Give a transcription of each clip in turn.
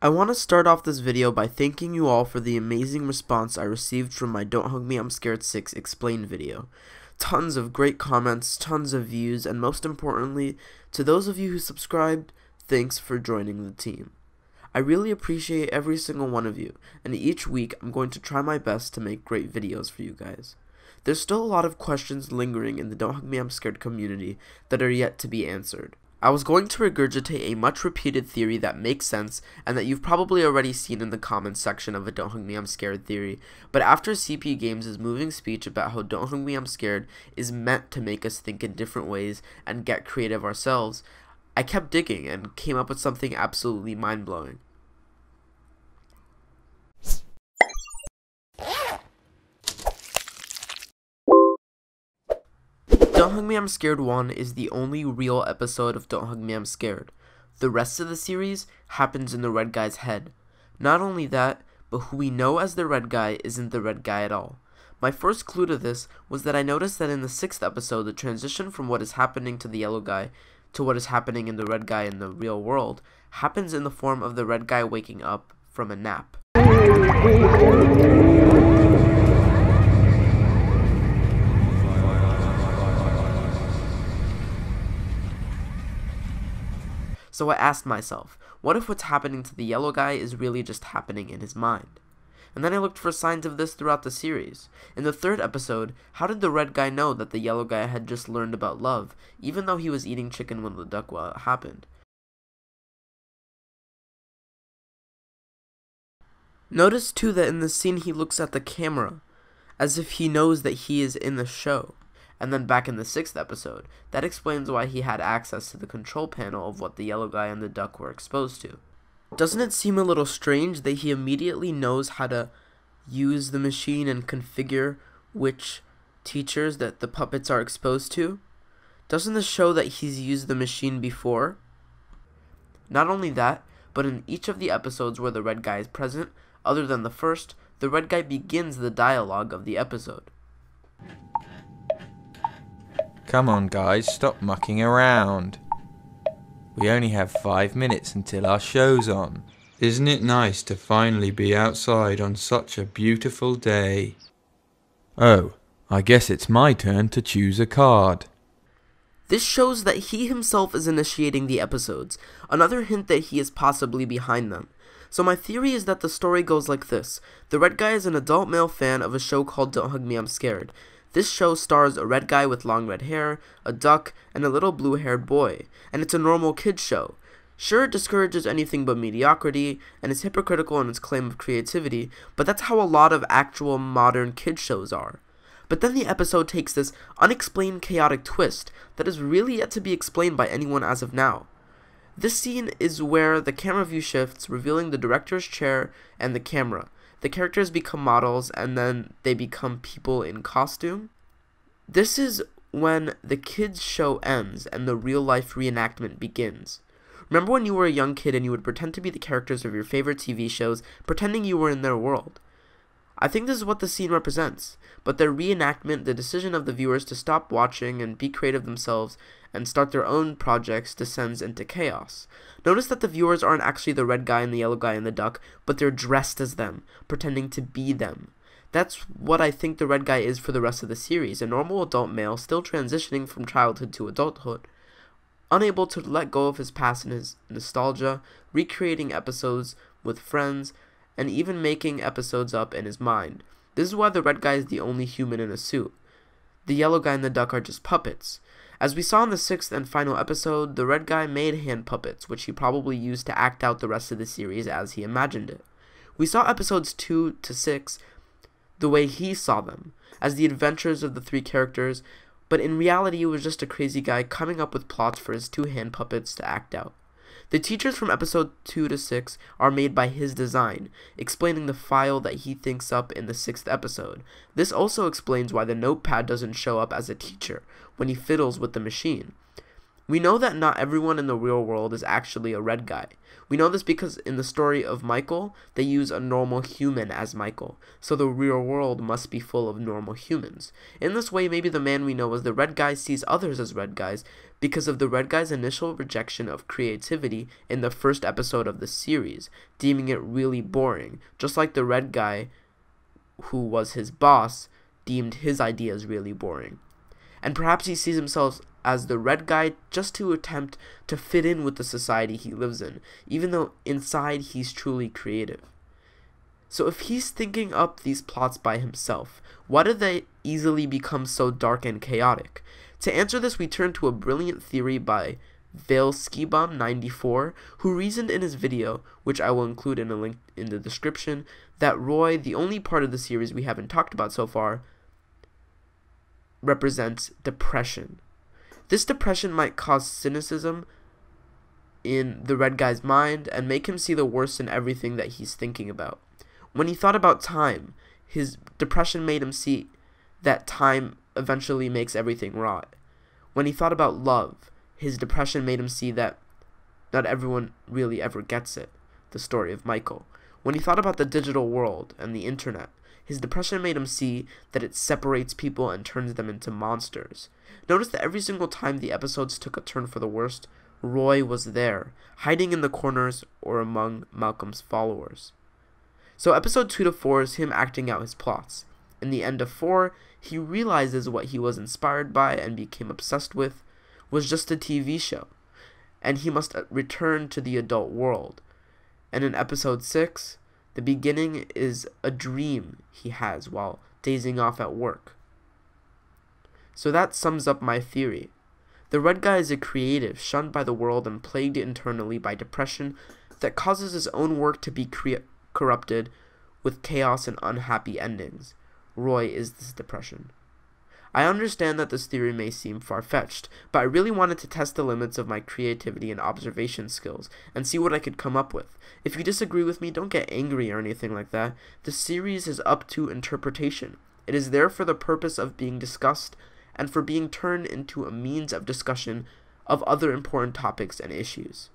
I want to start off this video by thanking you all for the amazing response I received from my Don't Hug Me I'm Scared 6 explained video. Tons of great comments, tons of views, and most importantly, to those of you who subscribed, thanks for joining the team. I really appreciate every single one of you, and each week I'm going to try my best to make great videos for you guys. There's still a lot of questions lingering in the Don't Hug Me I'm Scared community that are yet to be answered. I was going to regurgitate a much repeated theory that makes sense and that you've probably already seen in the comments section of a Don't Hug Me I'm Scared theory, but after CP Games' moving speech about how Don't Hug Me I'm Scared is meant to make us think in different ways and get creative ourselves, I kept digging and came up with something absolutely mind-blowing. Don't Hug Me I'm Scared 1 is the only real episode of Don't Hug Me I'm Scared. The rest of the series happens in the red guy's head. Not only that, but who we know as the red guy isn't the red guy at all. My first clue to this was that I noticed that in the 6th episode, the transition from what is happening to the yellow guy to what is happening in the red guy in the real world happens in the form of the red guy waking up from a nap. So I asked myself, what if what's happening to the yellow guy is really just happening in his mind? And then I looked for signs of this throughout the series. In the 3rd episode, how did the red guy know that the yellow guy had just learned about love, even though he was eating chicken when the duck happened? Notice too that in the scene he looks at the camera, as if he knows that he is in the show. And then back in the 6th episode, that explains why he had access to the control panel of what the yellow guy and the duck were exposed to. Doesn't it seem a little strange that he immediately knows how to use the machine and configure which teachers that the puppets are exposed to? Doesn't this show that he's used the machine before? Not only that, but in each of the episodes where the red guy is present, other than the first, the red guy begins the dialogue of the episode. Come on guys, stop mucking around. We only have 5 minutes until our show's on. Isn't it nice to finally be outside on such a beautiful day? Oh, I guess it's my turn to choose a card. This shows that he himself is initiating the episodes, another hint that he is possibly behind them. So my theory is that the story goes like this. The red guy is an adult male fan of a show called Don't Hug Me I'm Scared. This show stars a red guy with long red hair, a duck, and a little blue-haired boy, and it's a normal kids show. Sure, it discourages anything but mediocrity, and is hypocritical in its claim of creativity, but that's how a lot of actual modern kids shows are. But then the episode takes this unexplained chaotic twist that is really yet to be explained by anyone as of now. This scene is where the camera view shifts, revealing the director's chair and the camera. The characters become models, and then they become people in costume. This is when the kids' show ends and the real-life reenactment begins. Remember when you were a young kid and you would pretend to be the characters of your favorite TV shows, pretending you were in their world? I think this is what the scene represents, but their reenactment, the decision of the viewers to stop watching and be creative themselves and start their own projects, descends into chaos. Notice that the viewers aren't actually the red guy and the yellow guy and the duck, but they're dressed as them, pretending to be them. That's what I think the red guy is for the rest of the series, a normal adult male still transitioning from childhood to adulthood, unable to let go of his past and his nostalgia, recreating episodes with friends, and even making episodes up in his mind. This is why the red guy is the only human in a suit. The yellow guy and the duck are just puppets. As we saw in the 6th and final episode, the red guy made hand puppets, which he probably used to act out the rest of the series as he imagined it. We saw episodes 2 to 6 the way he saw them, as the adventures of the 3 characters, but in reality it was just a crazy guy coming up with plots for his 2 hand puppets to act out. The teachers from episode 2 to 6 are made by his design, explaining the file that he thinks up in the 6th episode. This also explains why the notepad doesn't show up as a teacher when he fiddles with the machine. We know that not everyone in the real world is actually a red guy. We know this because in the story of Michael, they use a normal human as Michael, so the real world must be full of normal humans. In this way, maybe the man we know as the red guy sees others as red guys because of the red guy's initial rejection of creativity in the first episode of the series, deeming it really boring, just like the red guy who was his boss deemed his ideas really boring. And perhaps he sees himself as the red guy just to attempt to fit in with the society he lives in, even though inside he's truly creative. So if he's thinking up these plots by himself, why do they easily become so dark and chaotic? To answer this, we turn to a brilliant theory by Vailskibum 94, who reasoned in his video, which I will include in a link in the description, that Roy, the only part of the series we haven't talked about so far, represents depression. This depression might cause cynicism in the red guy's mind and make him see the worst in everything that he's thinking about. When he thought about time, his depression made him see that time eventually makes everything rot. When he thought about love, his depression made him see that not everyone really ever gets it, the story of Michael. When he thought about the digital world and the internet, his depression made him see that it separates people and turns them into monsters. Notice that every single time the episodes took a turn for the worst, Roy was there, hiding in the corners or among Malcolm's followers. So episode 2 to 4 is him acting out his plots. In the end of 4, he realizes what he was inspired by and became obsessed with was just a TV show, and he must return to the adult world. And in episode 6, the beginning is a dream he has while dazing off at work. So that sums up my theory. The red guy is a creative, shunned by the world and plagued internally by depression that causes his own work to be corrupted with chaos and unhappy endings. Roy is this depression. I understand that this theory may seem far-fetched, but I really wanted to test the limits of my creativity and observation skills and see what I could come up with. If you disagree with me, don't get angry or anything like that. The series is up to interpretation. It is there for the purpose of being discussed and for being turned into a means of discussion of other important topics and issues.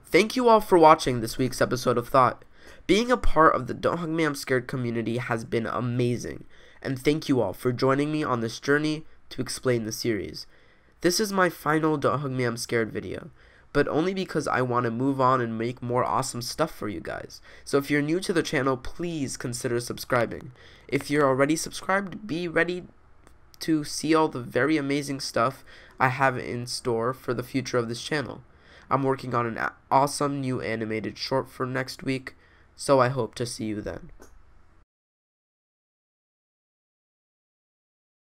Thank you all for watching this week's episode of Thought. Being a part of the Don't Hug Me I'm Scared community has been amazing, and thank you all for joining me on this journey to explain the series. This is my final Don't Hug Me I'm Scared video, but only because I want to move on and make more awesome stuff for you guys. So if you're new to the channel, please consider subscribing. If you're already subscribed, be ready to see all the very amazing stuff I have in store for the future of this channel. I'm working on an awesome new animated short for next week, so I hope to see you then.